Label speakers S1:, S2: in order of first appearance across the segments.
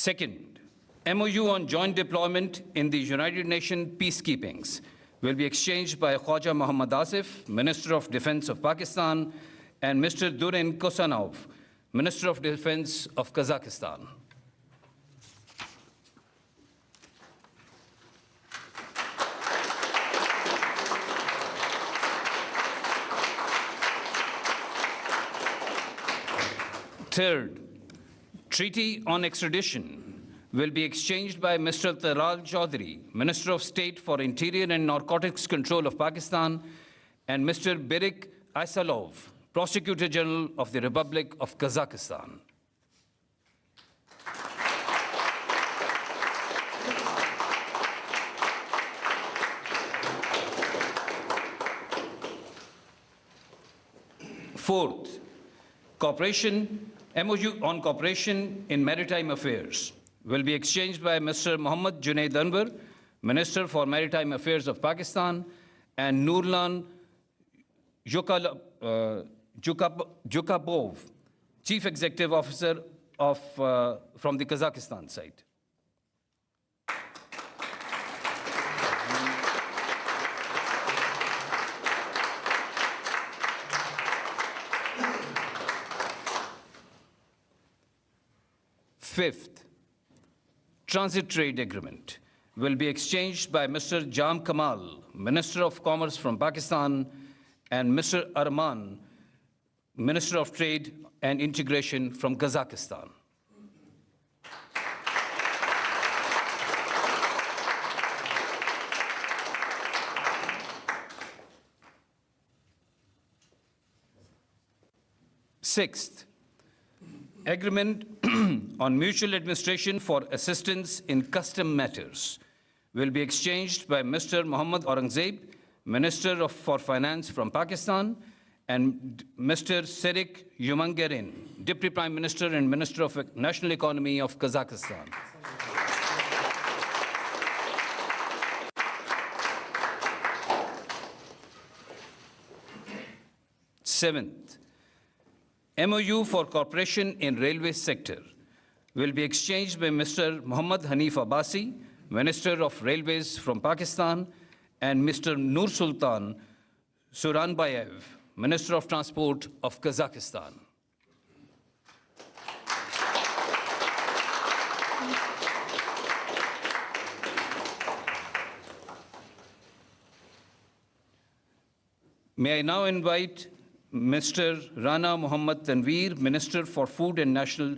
S1: Second, MoU on joint deployment in the United Nations peacekeepings will be exchanged by Khwaja Mohammad Asif, Minister of Defense of Pakistan, and Mr. Durin Kosanov, Minister of Defense of Kazakhstan. Third, treaty on extradition will be exchanged by Mr. Taral Chaudhary, Minister of State for Interior and Narcotics Control of Pakistan, and Mr. Berik Aisalov, Prosecutor General of the Republic of Kazakhstan. Fourth, MoU on cooperation in maritime affairs will be exchanged by Mr. Mohammad Junaid Anwar, Minister for Maritime Affairs of Pakistan, and Nurlan Jukabov, Chief Executive Officer from the Kazakhstan side. Fifth, transit trade agreement will be exchanged by Mr. Jam Kamal, Minister of Commerce from Pakistan, and Mr. Arman, Minister of Trade and Integration from Kazakhstan. Sixth, agreement on mutual administration for assistance in custom matters will be exchanged by Mr. Muhammad Aurangzeb, Minister for Finance from Pakistan, and Mr. Serik Yumangarin, Deputy Prime Minister and Minister of National Economy of Kazakhstan. Seventh, MoU for cooperation in railway sector will be exchanged by Mr. Muhammad Hanif Abbasi, Minister of Railways from Pakistan, and Mr. Nur Sultan Suranbayev, Minister of Transport of Kazakhstan. May I now invite Mr. Rana Muhammad Tanveer, Minister for Food and National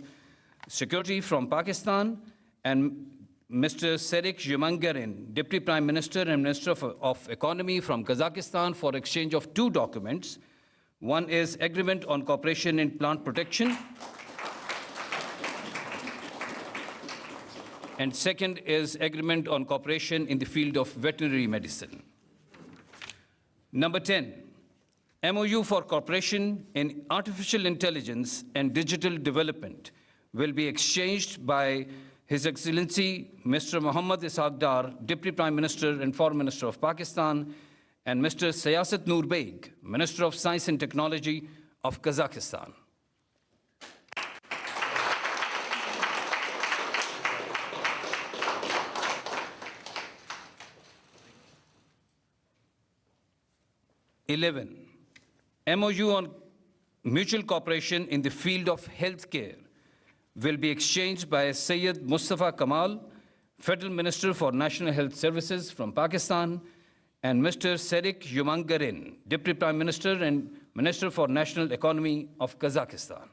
S1: Security from Pakistan, and Mr. Serik Jumangarin, Deputy Prime Minister and Minister of Economy from Kazakhstan, for exchange of two documents. One is Agreement on Cooperation in Plant Protection, and second is Agreement on Cooperation in the field of veterinary medicine. Number 10. MoU for cooperation in artificial intelligence and digital development will be exchanged by His Excellency Mr. Muhammad Ishaq Dar, Deputy Prime Minister and Foreign Minister of Pakistan, and Mr. Siyasat Noor Beg, Minister of Science and Technology of Kazakhstan. MoU on mutual cooperation in the field of healthcare will be exchanged by Syed Mustafa Kamal, Federal Minister for National Health Services from Pakistan, and Mr. Serik Yumangarin, Deputy Prime Minister and Minister for National Economy of Kazakhstan.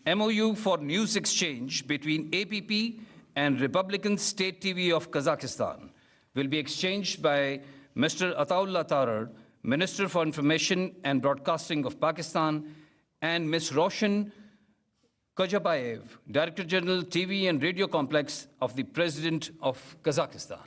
S1: MoU for news exchange between APP and Republican State TV of Kazakhstan will be exchanged by Mr. Ataullah Tarar, Minister for Information and Broadcasting of Pakistan, and Ms. Roshan Kajabayev, Director General TV and Radio Complex of the President of Kazakhstan.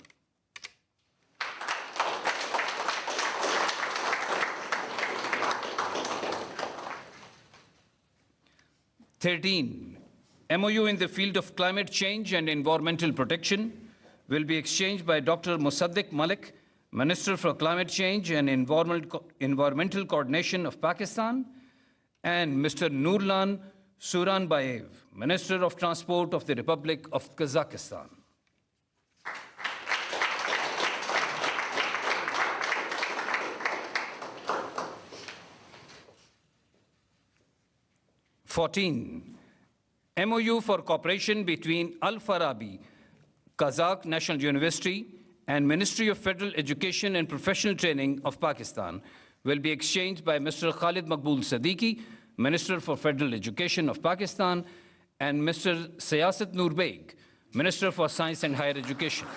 S1: MoU in the field of climate change and environmental protection will be exchanged by Dr. Musaddiq Malik, Minister for Climate Change and Environmental Coordination of Pakistan, and Mr. Nurlan Suranbayev, Minister of Transport of the Republic of Kazakhstan. MoU for cooperation between Al-Farabi Kazakh National University and Ministry of Federal Education and Professional Training of Pakistan will be exchanged by Mr. Khalid Maqbool Siddiqui, Minister for Federal Education of Pakistan, and Mr. Siyasat Noor Beg, Minister for Science and Higher Education.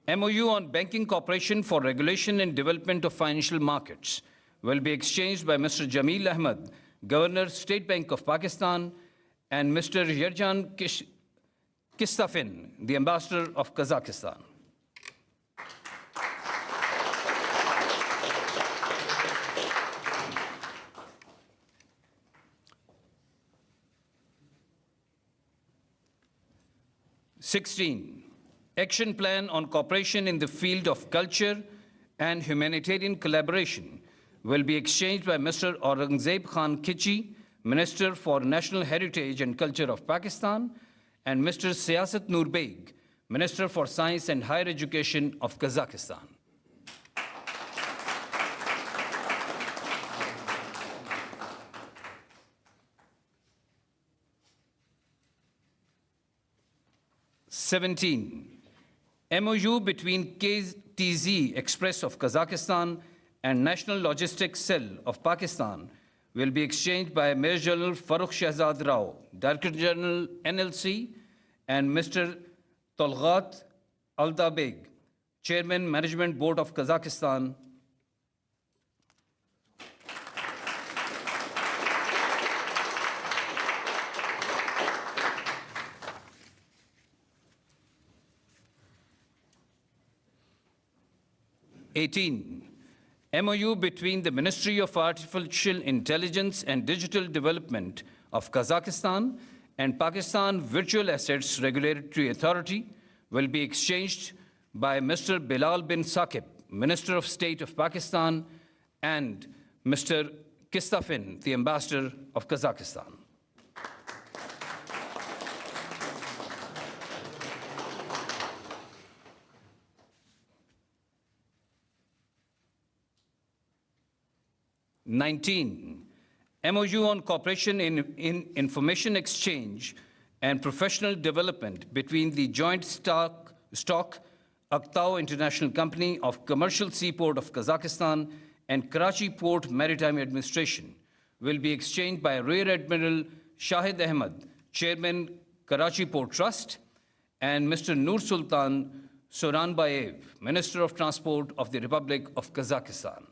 S1: MoU on banking cooperation for regulation and development of financial markets will be exchanged by Mr. Jameel Ahmed, Governor, State Bank of Pakistan, and Mr. Yerjan Kistafin, the Ambassador of Kazakhstan. Action Plan on Cooperation in the Field of Culture and Humanitarian Collaboration will be exchanged by Mr. Aurangzeb Khan Khichi, Minister for National Heritage and Culture of Pakistan, and Mr. Siyasat Noor Beg, Minister for Science and Higher Education of Kazakhstan. MoU between KTZ Express of Kazakhstan and National Logistics Cell of Pakistan will be exchanged by Major General Farukh Shahzad Rao, Director General NLC, and Mr. Tolghat Aldabeg, Chairman Management Board of Kazakhstan. MoU between the Ministry of Artificial Intelligence and Digital Development of Kazakhstan and Pakistan Virtual Assets Regulatory Authority will be exchanged by Mr. Bilal bin Saqib, Minister of State of Pakistan, and Mr. Kistafin, the Ambassador of Kazakhstan. MoU on cooperation in information exchange and professional development between the Joint Stock Aktau International Company of Commercial Seaport of Kazakhstan and Karachi Port Maritime Administration will be exchanged by Rear Admiral Shahid Ahmed, Chairman, Karachi Port Trust, and Mr. Nur Sultan Soranbayev, Minister of Transport of the Republic of Kazakhstan.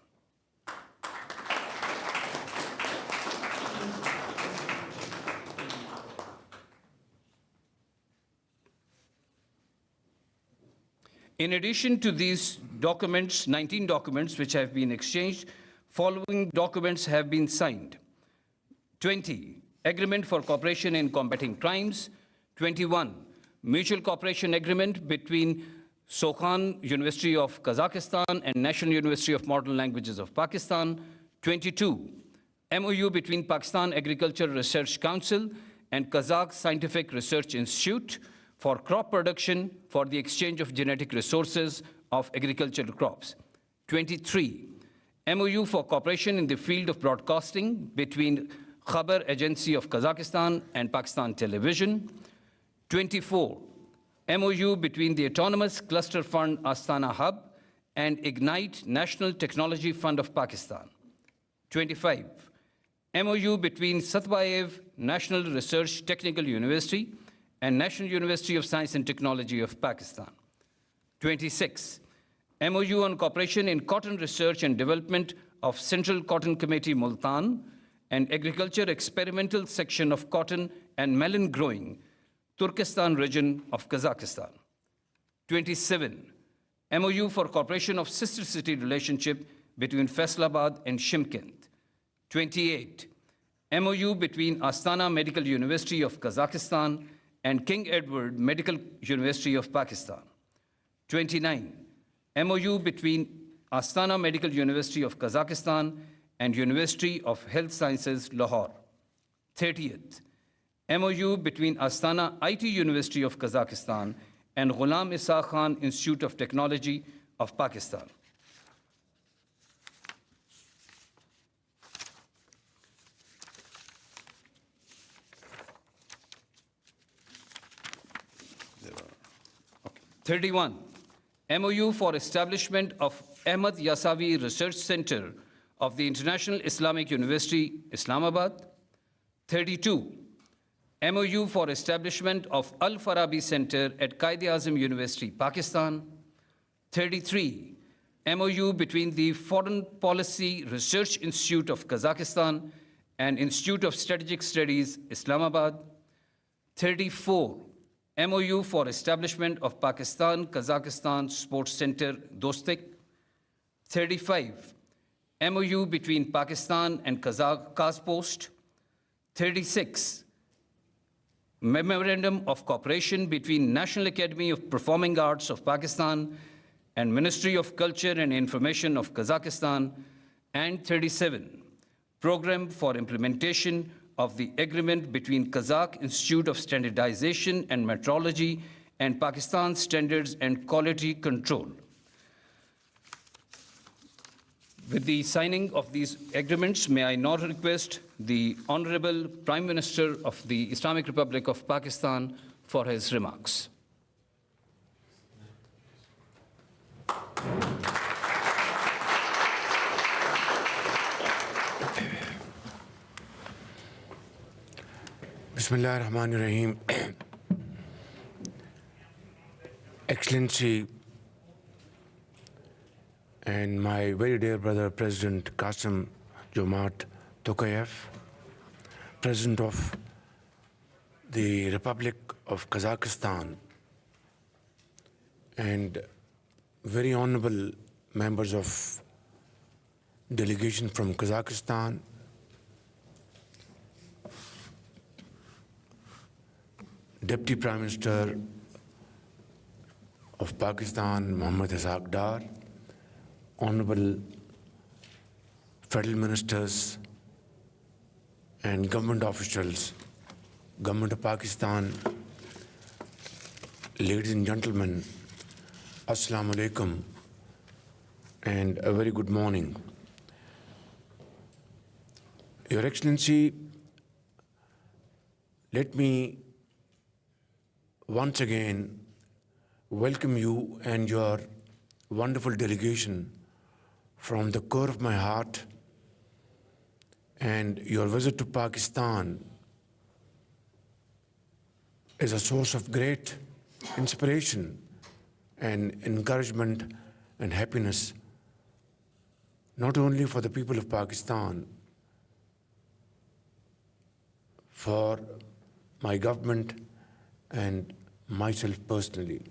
S1: In addition to these documents, 19 documents which have been exchanged, following documents have been signed. 20, Agreement for Cooperation in Combating Crimes. 21, Mutual Cooperation Agreement between Sokhan University of Kazakhstan and National University of Modern Languages of Pakistan. 22, MoU between Pakistan Agricultural Research Council and Kazakh Scientific Research Institute for crop production for the exchange of genetic resources of agricultural crops. 23, MoU for cooperation in the field of broadcasting between Khabar Agency of Kazakhstan and Pakistan Television. 24, MoU between the Autonomous Cluster Fund Astana Hub and Ignite National Technology Fund of Pakistan. 25, MoU between Satbayev National Research Technical University and National University of Science and Technology of Pakistan. 26, MoU on cooperation in cotton research and development of Central Cotton Committee Multan and Agriculture Experimental Section of Cotton and Melon Growing, Turkestan region of Kazakhstan. 27, MoU for cooperation of sister city relationship between Faisalabad and Shymkent. 28, MoU between Astana Medical University of Kazakhstan and King Edward Medical University of Pakistan. 29, MoU between Astana Medical University of Kazakhstan and University of Health Sciences, Lahore. 30th, MoU between Astana IT University of Kazakhstan and Ghulam Isa Khan Institute of Technology of Pakistan. Okay. 31, MoU for establishment of Ahmad Yasavi Research Center of the International Islamic University, Islamabad. 32, MoU for establishment of Al-Farabi Center at Quaid-e-Azam University, Pakistan. 33, MoU between the Foreign Policy Research Institute of Kazakhstan and Institute of Strategic Studies, Islamabad. 34, MoU for establishment of Pakistan-Kazakhstan Sports Center, Dostik. 35, MoU between Pakistan and Kazpost. 36, Memorandum of Cooperation between National Academy of Performing Arts of Pakistan and Ministry of Culture and Information of Kazakhstan. And 37, Program for Implementation of the Agreement between Kazakh Institute of Standardization and Metrology and Pakistan Standards and Quality Control. With the signing of these agreements, may I now request the Honorable Prime Minister of the Islamic Republic of Pakistan for his remarks.
S2: Bismillah ar-Rahman ar-Rahim. Excellency and my very dear brother, President Qasim Jomart Tokayev, President of the Republic of Kazakhstan, and very honorable members of delegation from Kazakhstan, Deputy Prime Minister of Pakistan, Mohammad Ishaq Dar, honorable federal ministers and government officials, Government of Pakistan, ladies and gentlemen, Assalamu alaikum and a very good morning. Your Excellency, let me once again welcome you and your wonderful delegation from the core of my heart, and your visit to Pakistan is a source of great inspiration and encouragement and happiness, not only for the people of Pakistan, for my government and myself personally.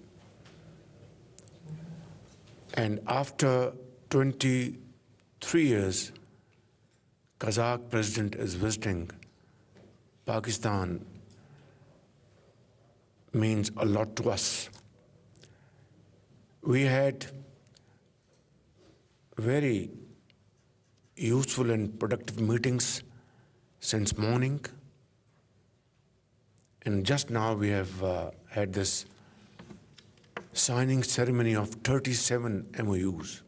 S2: And after 23 years, Kazakh president is visiting Pakistan means a lot to us. We had very useful and productive meetings since morning, and just now we have had this signing ceremony of 37 MoUs.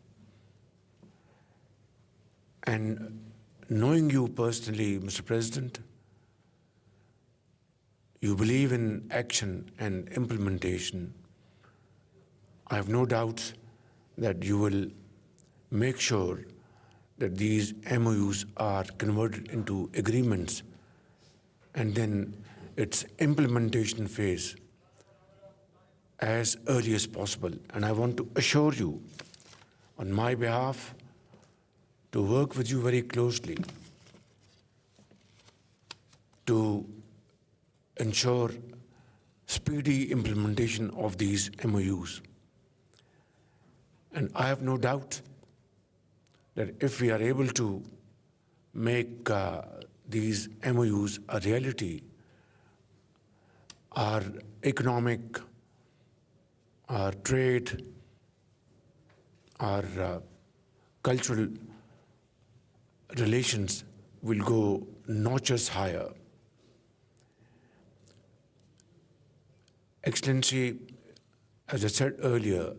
S2: And knowing you personally, Mr. President, you believe in action and implementation. I have no doubt that you will make sure that these MoUs are converted into agreements, and then its implementation phase as early as possible. And I want to assure you, on my behalf, to work with you very closely to ensure speedy implementation of these MoUs. And I have no doubt that if we are able to make these MOUs a reality, our economic, our trade, our cultural relations will go notches higher. Excellency, as I said earlier,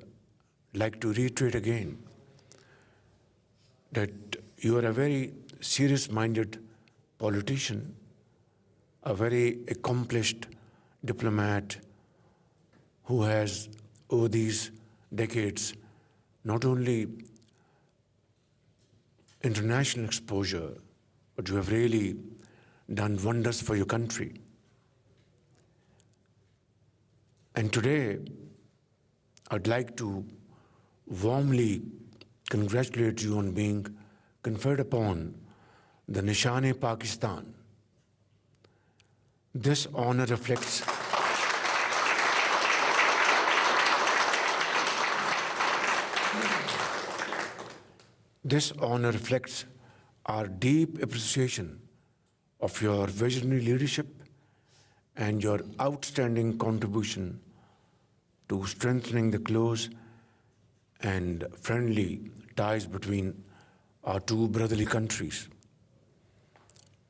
S2: I'd like to reiterate again that you are a very serious-minded politician, a very accomplished diplomat who has, over these decades, not only international exposure, but you have really done wonders for your country. And today, I'd like to warmly congratulate you on being conferred upon the Nishan-e-Pakistan. This honor reflects our deep appreciation of your visionary leadership and your outstanding contribution to strengthening the close and friendly ties between our two brotherly countries.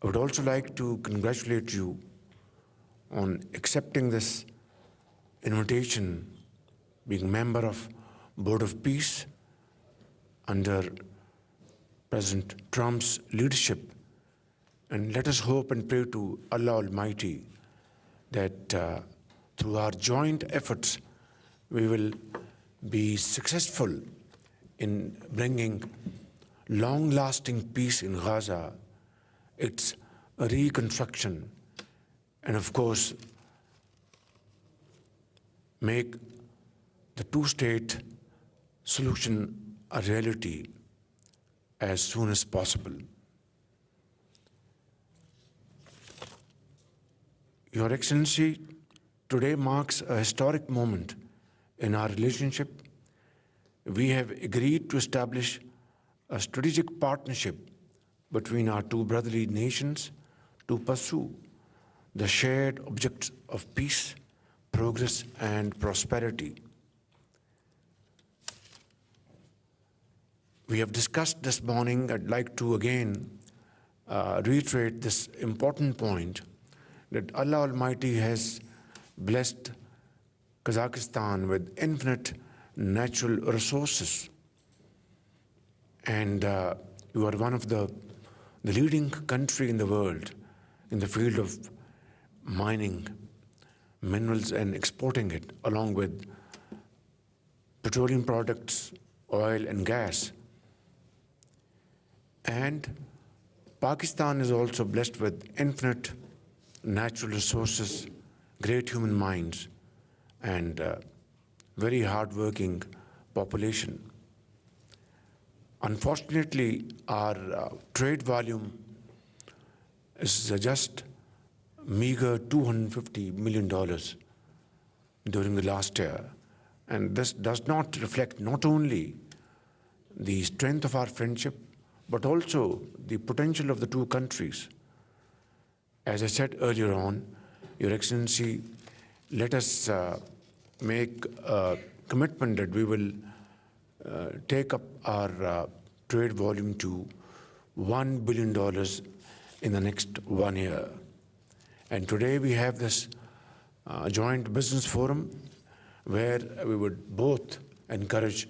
S2: I would also like to congratulate you on accepting this invitation, being member of Board of Peace under President Trump's leadership. And let us hope and pray to Allah Almighty that through our joint efforts, we will be successful in bringing long-lasting peace in Gaza, its reconstruction, and of course, make the two-state solution a reality as soon as possible. Your Excellency, today marks a historic moment in our relationship. We have agreed to establish a strategic partnership between our two brotherly nations to pursue the shared objectives of peace, progress, and prosperity. We have discussed this morning. I'd like to again reiterate this important point that Allah Almighty has blessed Kazakhstan with infinite natural resources. And you are one of the leading country in the world in the field of mining minerals and exporting it, along with petroleum products, oil and gas. And Pakistan is also blessed with infinite natural resources, great human minds, and very hardworking population. Unfortunately, our trade volume is just meager $250 million during the last year. And this does not reflect not only the strength of our friendship, but also the potential of the two countries. As I said earlier on, Your Excellency, let us make a commitment that we will take up our trade volume to $1 billion in the next 1 year. And today we have this joint business forum where we would both encourage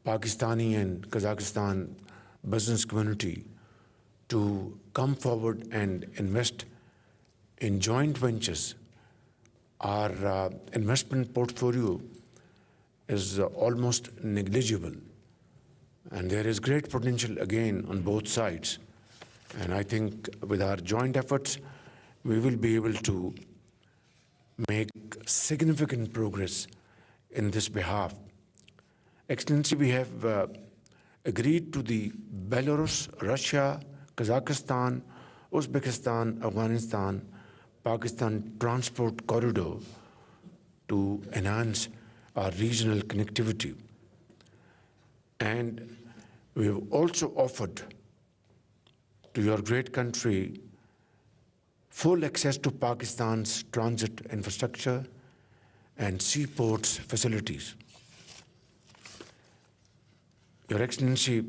S2: Pakistani and Kazakhstan business community to come forward and invest in joint ventures. Our investment portfolio is almost negligible, and there is great potential again on both sides. And I think with our joint efforts, we will be able to make significant progress in this behalf. Excellency, we have agreed to the Belarus, Russia, Kazakhstan, Uzbekistan, Afghanistan, Pakistan transport corridor to enhance our regional connectivity. And we have also offered to your great country full access to Pakistan's transit infrastructure and seaports facilities. Your Excellency,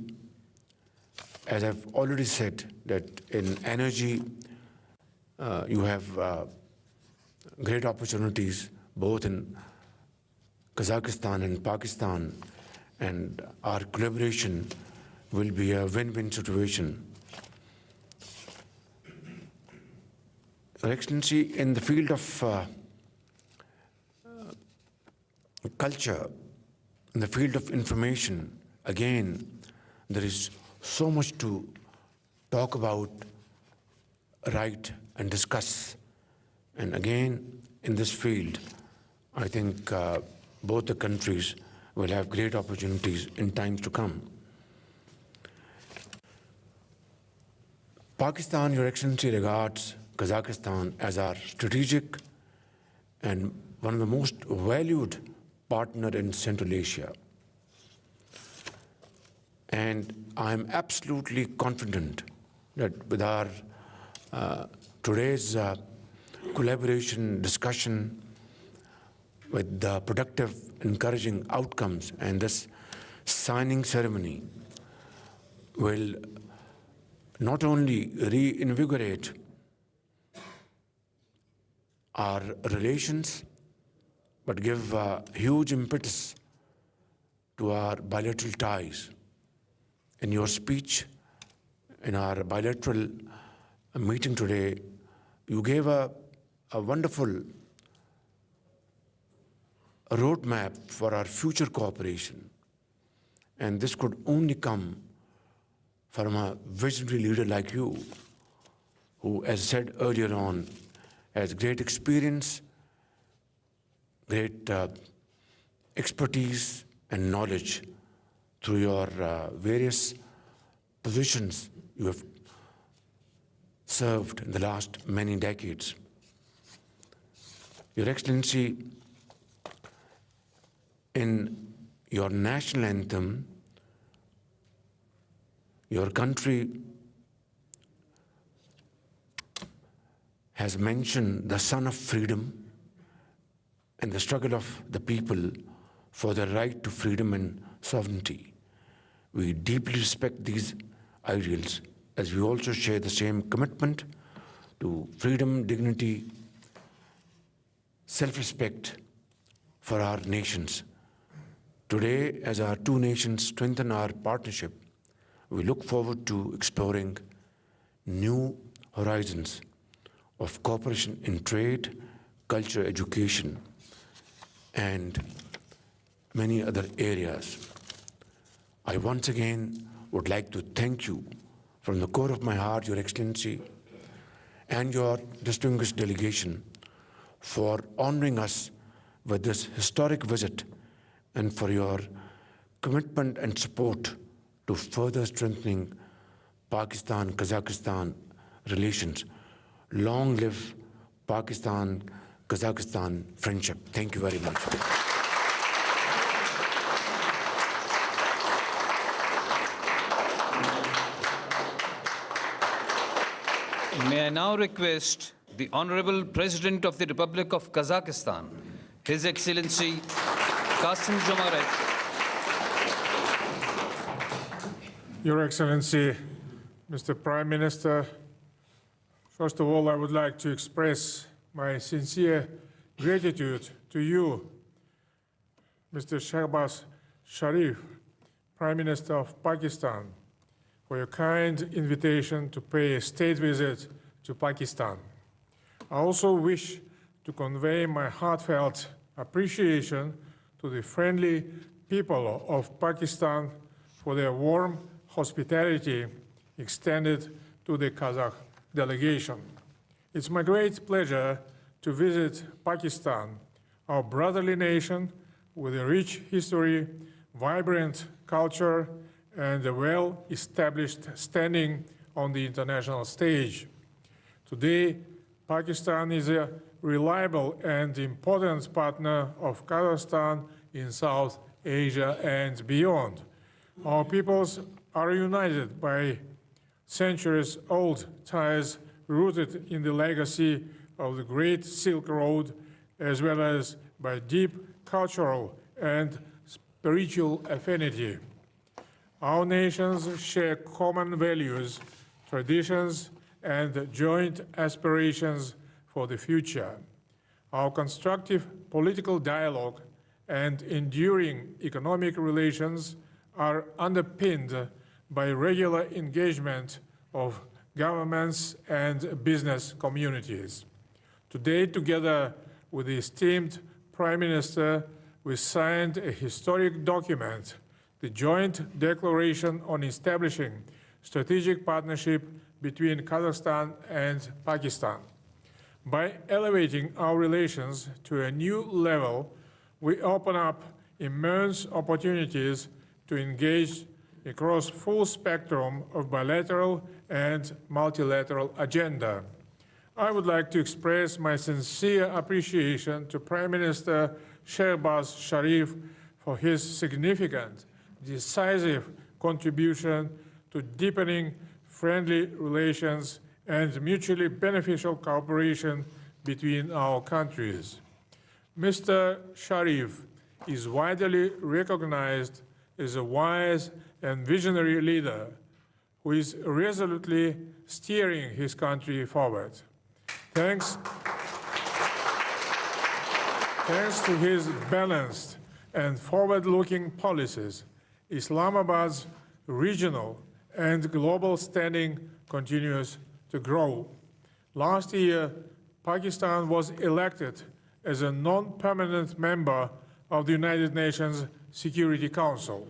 S2: as I've already said, that in energy, you have great opportunities both in Kazakhstan and Pakistan, and our collaboration will be a win-win situation. Your Excellency, in the field of culture, in the field of information, again, there is so much to talk about, write, and discuss. And again, in this field, I think both the countries will have great opportunities in times to come. Pakistan, Your Excellency, regards Kazakhstan as our strategic and one of the most valued partner in Central Asia. And I'm absolutely confident that with our today's collaboration, discussion, with the productive, encouraging outcomes, and this signing ceremony will not only reinvigorate our relations, but give a huge impetus to our bilateral ties. In your speech, in our bilateral meeting today, you gave a wonderful roadmap for our future cooperation. And this could only come from a visionary leader like you, who, as said earlier on, has great experience, great expertise and knowledge through your various positions you have served in the last many decades. Your Excellency, in your national anthem, your country has mentioned the son of freedom and the struggle of the people for their right to freedom and sovereignty. We deeply respect these ideals, as we also share the same commitment to freedom, dignity, self-respect for our nations. Today, as our two nations strengthen our partnership, we look forward to exploring new horizons of cooperation in trade, culture, education, and many other areas. I once again would like to thank you from the core of my heart, Your Excellency, and your distinguished delegation for honoring us with this historic visit and for your commitment and support to further strengthening Pakistan-Kazakhstan relations. Long live Pakistan-Kazakhstan friendship. Thank you very much.
S1: May I now request the Honorable President of the Republic of Kazakhstan, His Excellency Kassym-Jomart.
S3: Your Excellency, Mr. Prime Minister, first of all, I would like to express my sincere gratitude to you, Mr. Shehbaz Sharif, Prime Minister of Pakistan, for your kind invitation to pay a state visit to Pakistan. I also wish to convey my heartfelt appreciation to the friendly people of Pakistan for their warm hospitality extended to the Kazakh delegation. It's my great pleasure to visit Pakistan, our brotherly nation with a rich history, vibrant culture, and a well-established standing on the international stage. Today, Pakistan is a reliable and important partner of Kazakhstan in South Asia and beyond. Our peoples are united by centuries-old ties rooted in the legacy of the Great Silk Road, as well as by deep cultural and spiritual affinity. Our nations share common values, traditions, and joint aspirations for the future. Our constructive political dialogue and enduring economic relations are underpinned by regular engagement of governments and business communities. Today, together with the esteemed Prime Minister, we signed a historic document, the Joint Declaration on Establishing Strategic Partnership between Kazakhstan and Pakistan. By elevating our relations to a new level, we open up immense opportunities to engage across full spectrum of bilateral and multilateral agenda. I would like to express my sincere appreciation to Prime Minister Shehbaz Sharif for his significant, decisive contribution to deepening friendly relations and mutually beneficial cooperation between our countries. Mr. Sharif is widely recognized as a wise and visionary leader who is resolutely steering his country forward. Thanks to his balanced and forward-looking policies, Islamabad's regional and global standing continues to grow. Last year, Pakistan was elected as a non-permanent member of the United Nations Security Council.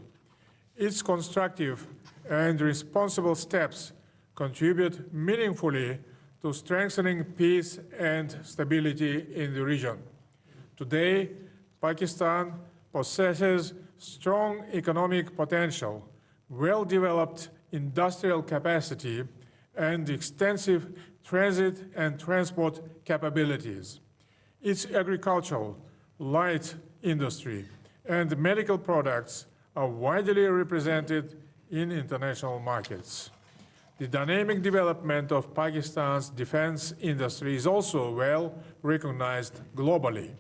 S3: Its constructive and responsible steps contribute meaningfully to strengthening peace and stability in the region. Today, Pakistan possesses strong economic potential, well-developed industrial capacity, and extensive transit and transport capabilities. Its agricultural, light industry, and medical products are widely represented in international markets. The dynamic development of Pakistan's defense industry is also well recognized globally.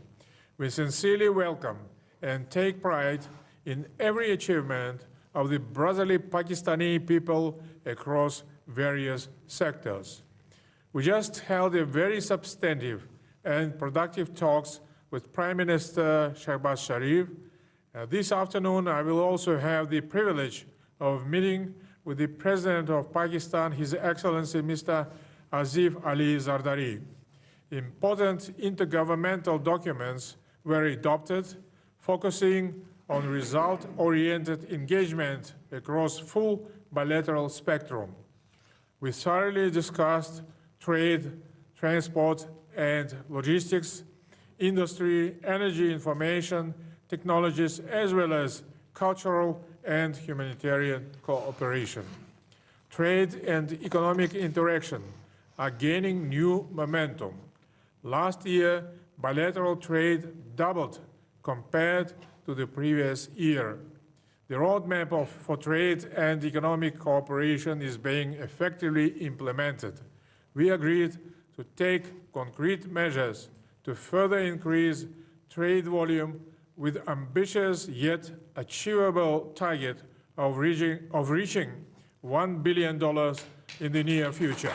S3: We sincerely welcome and take pride in every achievement of the brotherly Pakistani people across various sectors. We just held a very substantive and productive talks with Prime Minister Shehbaz Sharif. This afternoon, I will also have the privilege of meeting with the President of Pakistan, His Excellency Mr. Asif Ali Zardari. Important intergovernmental documents were adopted, focusing on result-oriented engagement across full bilateral spectrum. We thoroughly discussed trade, transport, and logistics, industry, energy, information, technologies, as well as cultural and humanitarian cooperation. Trade and economic interaction are gaining new momentum. Last year, bilateral trade doubled compared to the previous year. The roadmap for trade and economic cooperation is being effectively implemented. We agreed to take concrete measures to further increase trade volume with ambitious yet achievable target of reaching $1 billion in the near future.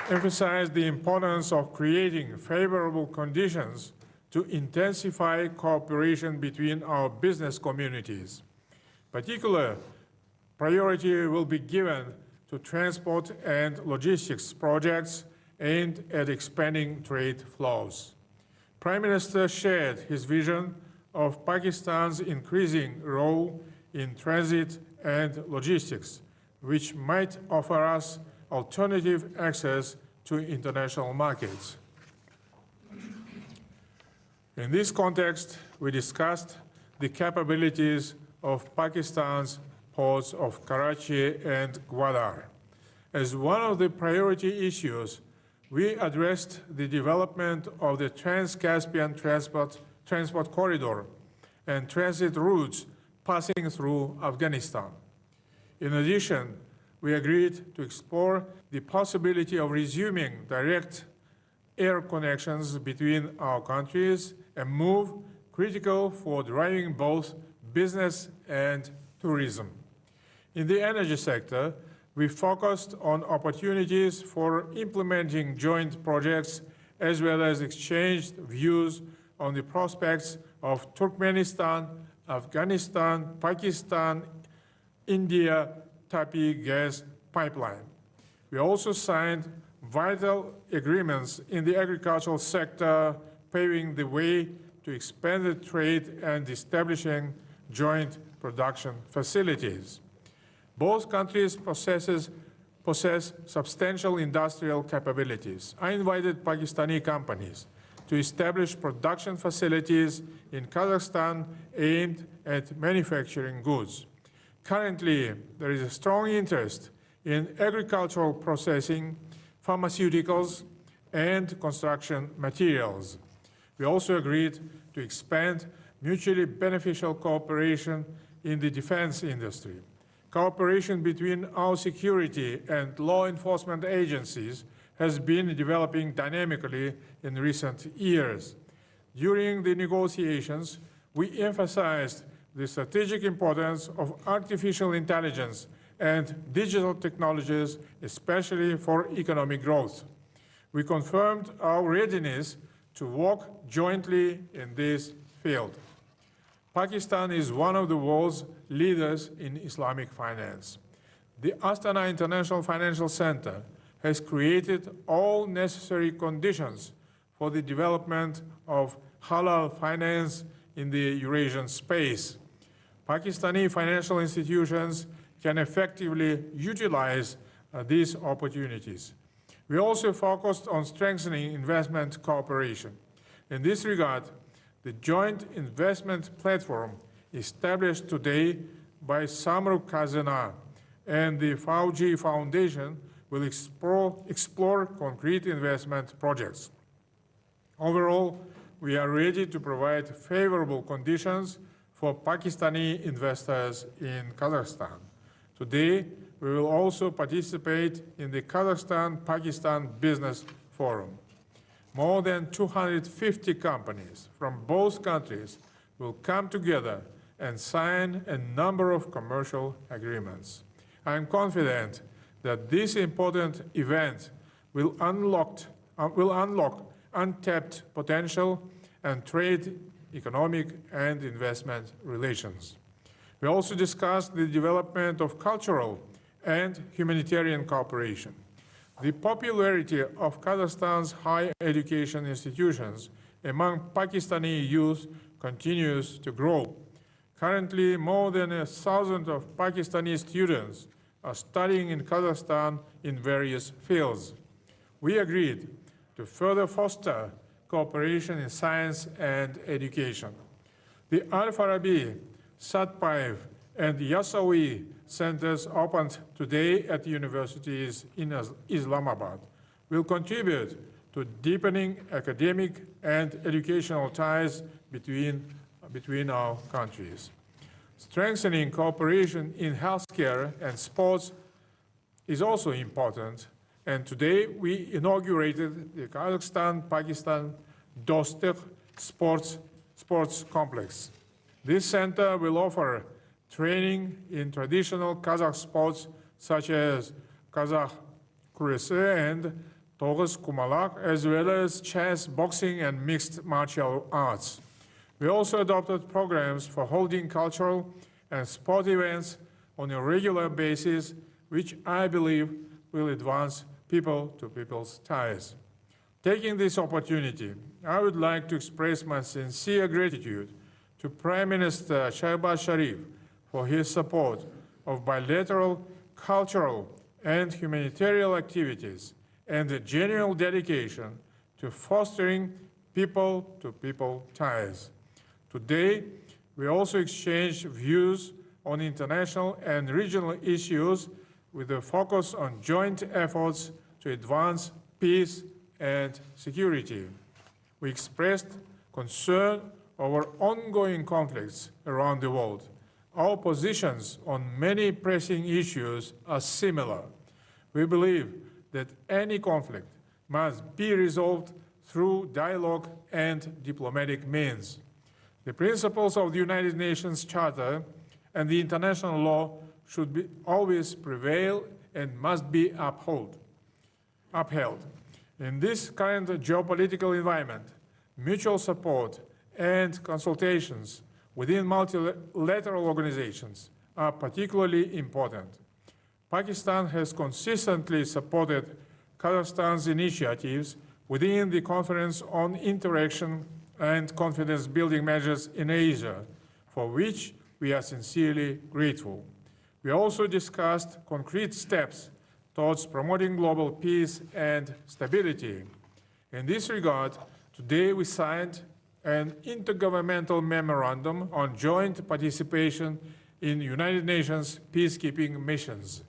S3: Emphasized the importance of creating favorable conditions to intensify cooperation between our business communities. Particular priority will be given to transport and logistics projects aimed at expanding trade flows. Prime Minister shared his vision of Pakistan's increasing role in transit and logistics, which might offer us alternative access to international markets. In this context, we discussed the capabilities of Pakistan's ports of Karachi and Gwadar. As one of the priority issues, we addressed the development of the Trans-Caspian transport corridor and transit routes passing through Afghanistan. In addition, we agreed to explore the possibility of resuming direct air connections between our countries, a move critical for driving both business and tourism. In the energy sector, we focused on opportunities for implementing joint projects as well as exchanged views on the prospects of Turkmenistan, Afghanistan, Pakistan, India, Tapi gas pipeline. We also signed vital agreements in the agricultural sector, paving the way to expanded trade and establishing joint production facilities. Both countries possess substantial industrial capabilities. I invited Pakistani companies to establish production facilities in Kazakhstan aimed at manufacturing goods. Currently, there is a strong interest in agricultural processing, pharmaceuticals, and construction materials. We also agreed to expand mutually beneficial cooperation in the defense industry. Cooperation between our security and law enforcement agencies has been developing dynamically in recent years. During the negotiations, we emphasized the strategic importance of artificial intelligence and digital technologies, especially for economic growth. We confirmed our readiness to work jointly in this field. Pakistan is one of the world's leaders in Islamic finance. The Astana International Financial Center has created all necessary conditions for the development of halal finance in the Eurasian space. Pakistani financial institutions can effectively utilize these opportunities. We also focused on strengthening investment cooperation. In this regard, the joint investment platform established today by Samruk Kazana and the Fauji Foundation will explore concrete investment projects. Overall, we are ready to provide favorable conditions for Pakistani investors in Kazakhstan. Today, we will also participate in the Kazakhstan-Pakistan Business Forum. More than 250 companies from both countries will come together and sign a number of commercial agreements. I am confident that this important event will unlock untapped potential and trade, economic, and investment relations. We also discussed the development of cultural and humanitarian cooperation. The popularity of Kazakhstan's higher education institutions among Pakistani youth continues to grow. Currently, more than 1,000 of Pakistani students are studying in Kazakhstan in various fields. We agreed to further foster cooperation in science and education. The Al-Farabi, Satpaiv, and Yasawi centers opened today at universities in Islamabad will contribute to deepening academic and educational ties between our countries. Strengthening cooperation in healthcare and sports is also important, and today we inaugurated the Kazakhstan-Pakistan Dostik Sports Complex. This center will offer training in traditional Kazakh sports such as Kazakh kuresi and Toğız Kumalak, as well as chess, boxing, and mixed martial arts. We also adopted programs for holding cultural and sport events on a regular basis, which I believe will advance people-to-people's ties. Taking this opportunity, I would like to express my sincere gratitude to Prime Minister Shehbaz Sharif for his support of bilateral, cultural, and humanitarian activities and the genuine dedication to fostering people-to-people ties. Today, we also exchanged views on international and regional issues with a focus on joint efforts to advance peace and security. We expressed concern over ongoing conflicts around the world. our positions on many pressing issues are similar. We believe that any conflict must be resolved through dialogue and diplomatic means. The principles of the United Nations Charter and the international law should always prevail and must be upheld. In this current geopolitical environment, mutual support and consultations within multilateral organizations are particularly important. Pakistan has consistently supported Kazakhstan's initiatives within the Conference on Interaction and Confidence-Building Measures in Asia, for which we are sincerely grateful. We also discussed concrete steps towards promoting global peace and stability. In this regard, today we signed an intergovernmental memorandum on joint participation in United Nations peacekeeping missions.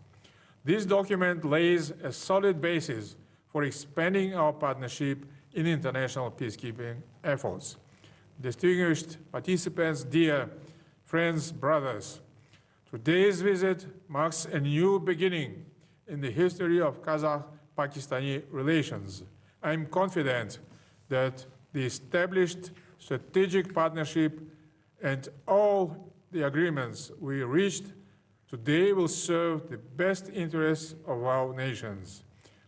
S3: This document lays a solid basis for expanding our partnership in international peacekeeping efforts. Distinguished participants, dear friends, brothers, today's visit marks a new beginning in the history of Kazakh-Pakistani relations. I am confident that the established strategic partnership and all the agreements we reached today will serve the best interests of our nations.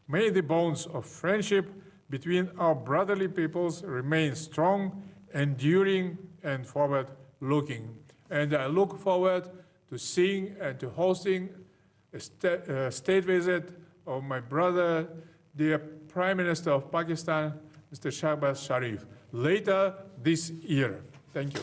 S3: May the bonds of friendship between our brotherly peoples remain strong, enduring, and forward-looking. And I look forward to seeing and to hosting a state visit of my brother, the Prime Minister of Pakistan, Mr. Shahbaz Sharif, later this year. Thank you.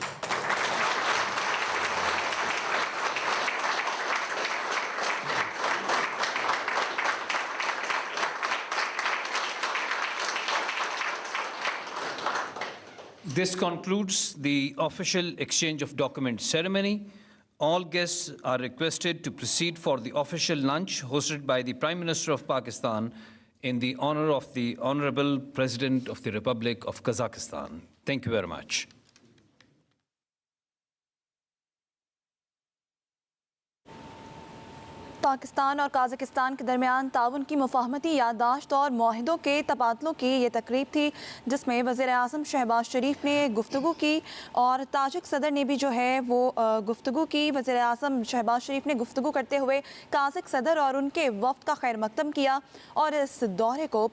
S1: This concludes the official exchange of documents ceremony. All guests are requested to proceed for the official lunch hosted by the Prime Minister of Pakistan in the honor of the Honorable President of the Republic of Kazakhstan. Thank you very much.
S4: Pakistan और काज़ाकिस्तान के दरमियान ताउन की मुफाहमती याददाश्त और मुआहिदों के तबादलों की ये तकरीब थी, जिसमें वज़ीर-ए-आज़म शहबाज शरीफ ने गुफ्तगू की और ताजिक सदर ने भी जो है वो गुफ्तगू की। वज़ीर-ए-आज़म शहबाज शरीफ ने गुफ्तगू करते हुए काज़ाक सदर और उनके वफ़द का खैर मक़दम किया और इस दौरे को